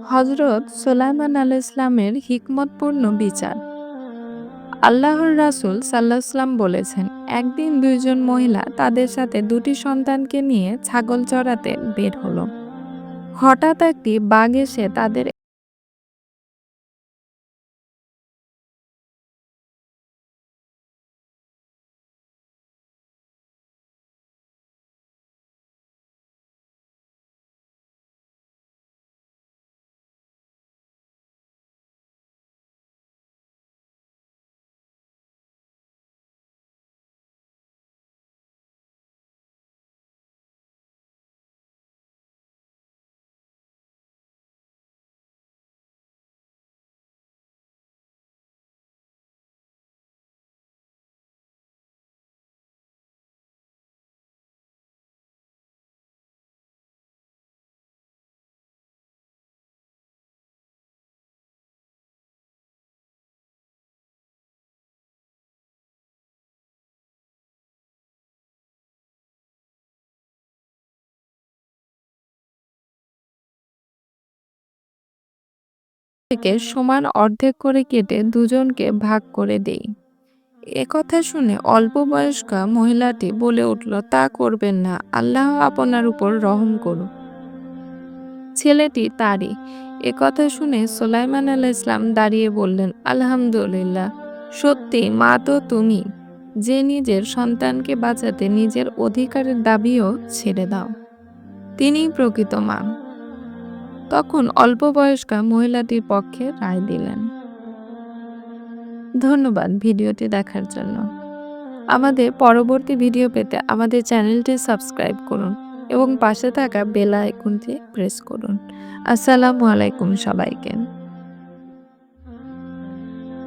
হযরত সুলাইমান আলাইহিস সালামের হিকমতপূর্ণ বিচার। আল্লাহর রাসূল সাল্লাল্লাহু আলাইহি ওয়াসাল্লাম বলেছেন, একদিন দুইজন মহিলা তাদের সাথে দুটি সন্তানকে নিয়ে ছাগল চরাতে বের হলো। হঠাৎ একটি বাঘ এসে তাদের থেকে সমান অর্ধেক করে কেটে দুজনকে ভাগ করে দেই। একথা শুনে অল্প বয়স্কা মহিলাটি বলে উঠল, তা করবেন না, আল্লাহ আপনার উপর রহম করুন। ছেলেটি তারই। একথা শুনে সুলাইমান আলাইহিস সালাম দাঁড়িয়ে বললেন, আলহামদুলিল্লাহ, সত্যি মা তো তুমি, যে নিজের সন্তানকে বাঁচাতে নিজের অধিকারের দাবিও ছেড়ে দাও, তিনিই প্রকৃত মা। তখন অল্প বয়স্কা মহিলাটির পক্ষে রায় দিলেন। ধন্যবাদ ভিডিওটি দেখার জন্য। আমাদের পরবর্তী ভিডিও পেতে আমাদের চ্যানেলটি সাবস্ক্রাইব করুন এবং পাশে থাকা বেল আইকনটি প্রেস করুন। আসসালামু আলাইকুম সবাইকে।